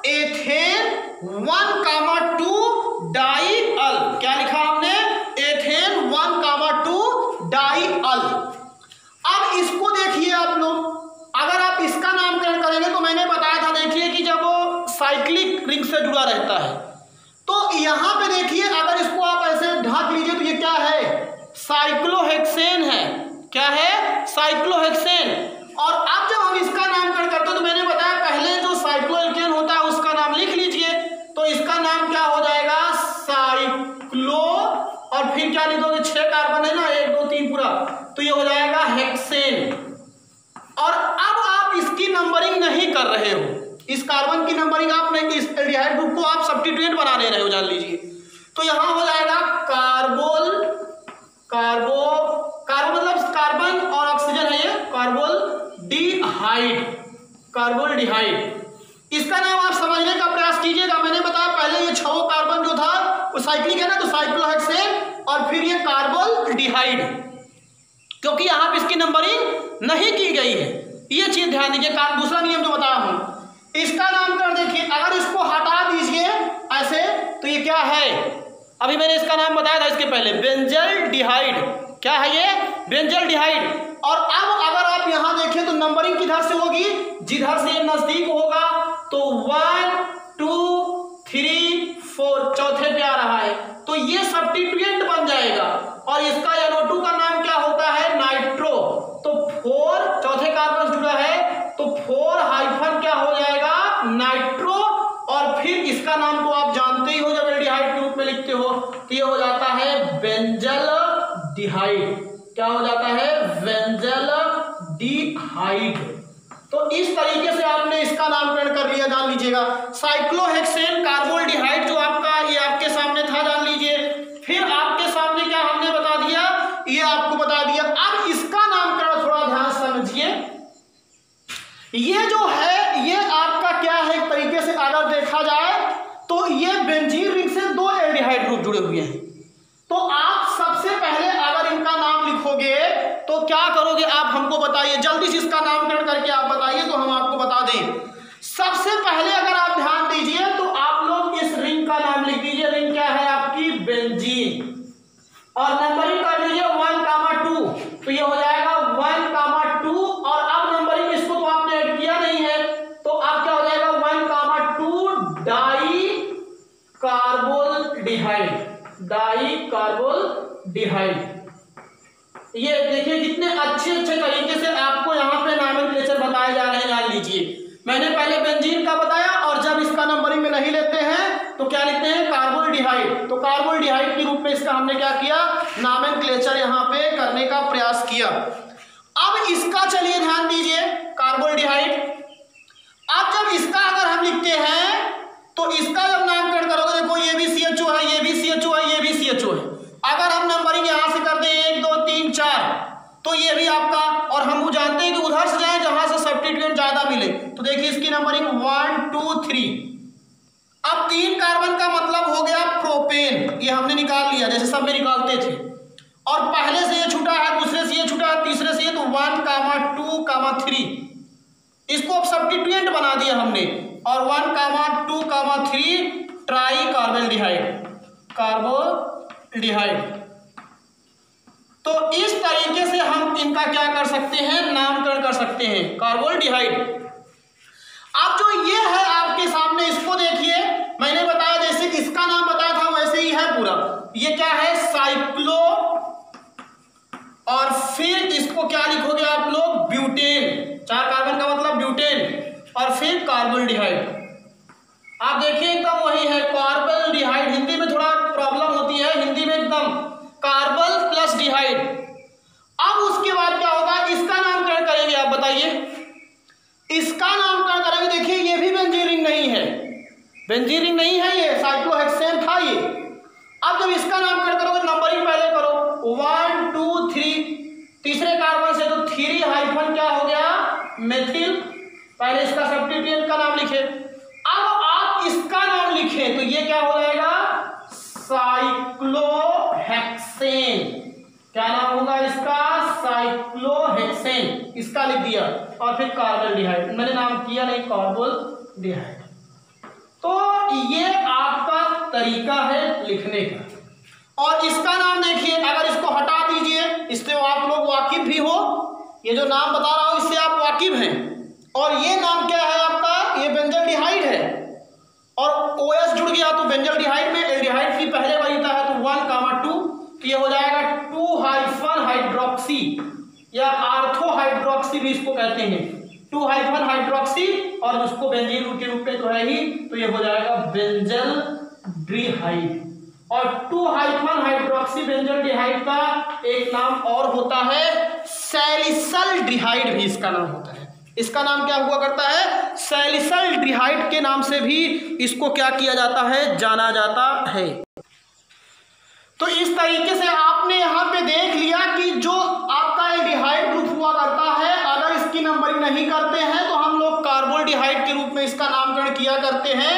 एथेन 1, 2 डाई अल, क्या लिखा हमने एथेन 1, 2 डाई अल। अब इसको देखिए आप लोग, अगर आप इसका नामकरण करेंगे तो मैंने बताया था देखिए कि जब वो साइक्लिक रिंग से जुड़ा रहता है तो यहाँ पे देखिए अगर इसको आप ऐसे ढक लीजिए तो ये क्या है साइक्लोहेक्सेन है, क्या है साइक्लोहेक्सेन। और अब जब हम इसका नामकरण करते हैं तो मैंने बताया पहले जो साइक्लोएल्केन होता है उसका नाम लिख लीजिए, तो इसका नाम क्या हो जाएगा साइक्लो, और फिर क्या लिख दोगे 6 कार्बन है ना 1 2 3 पूरा, तो ये हो जाएगा हेक्सेन। और अब आप इसकी नंबरिंग नहीं कर रहे हो, इस कार्बन की नंबरिंग आप नहीं, इस एल्डिहाइड ग्रुप को आप सब्स्टिट्यूएंट बना ले रहे हो, जान लीजिए। तो यहां हो जाएगा कार्बोल, कार्बो कार्बो मतलब कार्बन और ऑक्सीजन है ये कार्बोल डिहाइड, कार्बोल डिहाइड। इसका नाम आप समझने का प्रयास कीजिएगा। मैंने बताया पहले ये 6 कार्बन जो था वो साइक्लिक है ना, तो साइक्लोहेक्सेन, और फिर ये कार्बोल डिहाइड, क्योंकि यहां पे इसकी नंबरिंग नहीं की गई है, ये चीज ध्यान दीजिए। दूसरा नियम जो बताया हूं, इसका नामकरण देखिए अगर इसको हटा दीजिए ऐसे तो ये क्या है, अभी मैंने इसका नाम बताया था इसके पहले बेंजल डिहाइड, क्या है ये बेंजल डिहाइड। और अब अगर आप यहां देखें तो नंबरिंग किधर से होगी, जिधर से ये नजदीक होगा, तो 1 2 3 ये सब्स्टिट्यूएंट बन जाएगा और इसका NO2 का नाम क्या होता है, नाइट्रो। तो 4 चौथे कार्बन जुड़ा है तो 4 हाइफन क्या हो जाएगा, नाइट्रो। और फिर इसका नाम तो आप जानते ही हो जब एल्डिहाइड के रूप में लिखते हो तो ये हो जाता है बेंजल डिहाइड। क्या हो जाता है, बेंजल डिहाइड। तो इस तरीके से आपने इसका नामकरण कर लिया, जान लीजिएगा। साइक्लोहेक्सेन कार्बोल्डिहाइड जो आपका ये आपके सामने था, जान लीजिए। फिर आपके सामने क्या हमने बता दिया, ये आपको बता दिया। अब इसका नामकरण थोड़ा ध्यान समझिए। ये जो है ये आपका क्या है, एक तरीके से अगर देखा जाए तो ये बेंजीन रिंग से 2 एल्डिहाइड ग्रुप जुड़े हुए हैं। तो आप सबसे पहले अगर इनका नाम लिखोगे तो क्या करोगे, आप हमको बताइए, जल्दी से इसका नामकरण करके आप बताइए तो हम आपको बता दें। सबसे पहले अगर आप ध्यान दीजिए तो आप लोग इस रिंग का नाम लिख दीजिए। रिंग क्या है आपकी, बेंजीन। और नंबरिंग कर लीजिए 1,2, तो ये हो जाएगा 1,2। और अब नंबरिंग इसको तो आपने ऐड किया नहीं है तो अब क्या हो जाएगा 1,2 डाई कार्बोल्डिहाइड। डाई कार्बोल्डिहाइड। ये देखिए कितने अच्छे अच्छे तरीके से आपको यहाँ पे नॉमेनक्लेचर बताए जा रहे हैं, जान लीजिए। मैंने पहले बेंजीन का बताया और जब इसका नंबरिंग में नहीं लेते हैं तो क्या लिखते हैं, कार्बोल्डिहाइड। तो कार्बोल्डिहाइड के रूप में इसका हमने क्या किया, नॉमेनक्लेचर यहाँ पे करने का प्रयास किया। अब इसका चलिए ध्यान दीजिए, कार्बोल्डिहाइड। अब जब इसका अगर हम लिखते हैं तो इसका जब नामकरण करोगे, देखो ये भी CHO है, ये भी CHO है, ये भी CHO है। अगर हम नंबरिंग यहां से कर दें 1 2 3 4 तो ये भी आपका, और हम वो जानते हैं कि उधर से जाए जहां से सब्स्टिट्यूएंट ज्यादा मिले। तो देखिए इसकी नंबरिंग 1 2 3। अब 3 कार्बन का मतलब हो गया प्रोपेन, ये हमने निकाल लिया जैसे सब में निकालते थे। और पहले से ये छूटा है, दूसरे से ये छूटा है, तीसरे से ये, तो 1, 2, 3 इसको अब सब्स्टिट्यूएंट बना दिया हमने। और 1, 2, 3 ट्राई कार्बोल्डिहाइड, कार्बोल्डिहाइड। तो इस तरीके से हम इनका क्या कर सकते हैं, नामकरण कर सकते हैं, कार्बोल्डिहाइड। अब जो ये है आपके सामने, इसको देखिए, मैंने बताया जैसे इसका नाम बताया था वैसे ही है पूरा। ये क्या है, साइक्लो, और फिर इसको क्या लिखोगे आप लोग, ब्यूटेन। 4 कार्बन का मतलब ब्यूटेन, और फिर कार्बोल्डिहाइड। आप देखिए एकदम वही है, कार्बोल्डिहाइड। हिंदी में थोड़ा प्रॉब्लम होती है, हिंदी में एकदम कार्बल प्लस डिहाइड। अब उसके बाद क्या होगा, इसका नामकरण करेंगे, आप बताइए इसका नामकरण करेंगे। देखिए ये भी बेंजीन रिंग नहीं है, बेंजीन रिंग नहीं है, ये साइक्लोहेक्सेन था ये। अब जब इसका नामकरण करोगे, नंबरिंग पहले करो 1 2 3, तीसरे कार्बन से तो 3 हाइफन क्या हो गया, मेथिल। पहले इसका सब्स्टिट्यूएंट का नाम लिखे। अब आप इसका नाम लिखें तो ये क्या हो जाएगा, साइक्लोहेक्सेन। क्या नाम होगा इसका, साइक्लोहेक्सेन। इसका लिख दिया और फिर कार्बोल्डिहाइड, मैंने नाम किया नहीं, कार्बोल्डिहाइड। तो ये आपका तरीका है लिखने का। और इसका नाम देखिए, अगर इसको हटा दीजिए, इससे आप लोग वाकिफ भी हो, ये जो नाम बता रहा हूं इससे आप वाकिफ हैं। और ये नाम क्या है आपका, ये बेंजल्डिहाइड है, और OS जुड़ गया तो बेंजल्डिहाइड में एल्डिहाइड की पहले वरीयता है तो 1, 2, तो ये हो जाएगा 2 हाइफन हाइड्रोक्सी, या आर्थो हाइड्रोक्सी भी इसको कहते हैं, 2 हाइफन हाइड्रोक्सी, और उसको बेंजीन के रूप में तो है ही, तो ये हो जाएगा बेंजल्डिहाइड। और 2 हाइफन हाइड्रोक्सी बेंजल्डिहाइड का एक नाम और होता है सैलिसल्डिहाइड, भी इसका नाम होता है। इसका नाम क्या हुआ करता है, सैलिसल्डिहाइड के नाम से भी इसको क्या किया जाता है, जाना जाता है। तो इस तरीके से आपने यहाँ पे देख लिया कि जो आपका एल्डिहाइड ग्रुप हुआ करता है, अगर इसकी नंबरिंग नहीं करते हैं तो हम लोग कार्बोल्डिहाइड के रूप में इसका नामकरण किया करते हैं।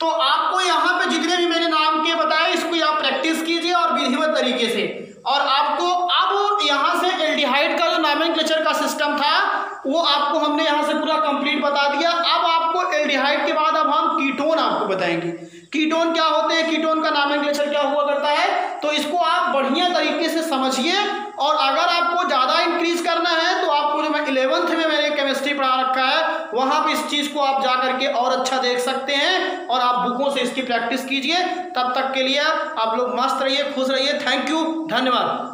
तो आपको यहाँ पे जितने भी मैंने नाम के बताए, इसको आप प्रैक्टिस कीजिए और विधिवत तरीके से। और आपको अब यहाँ से एल्डिहाइड का जो नॉमेनक्लेचर का सिस्टम था वो आपको हमने यहाँ से पूरा कंप्लीट बता दिया। अब आपको एल्डिहाइड के बाद अब हम कीटोन आपको बताएंगे, कीटोन क्या होते हैं, कीटोन का नॉमेनक्लेचर क्या हुआ करता है। तो इसको आप बढ़िया तरीके से समझिए। और अगर आपको ज़्यादा इंक्रीज करना है तो आपको जो मैं 11th में मैंने केमिस्ट्री पढ़ा रखा है वहां पे इस चीज को आप जा करके और अच्छा देख सकते हैं और आप बुकों से इसकी प्रैक्टिस कीजिए। तब तक के लिए आप लोग मस्त रहिए, खुश रहिए। थैंक यू, धन्यवाद।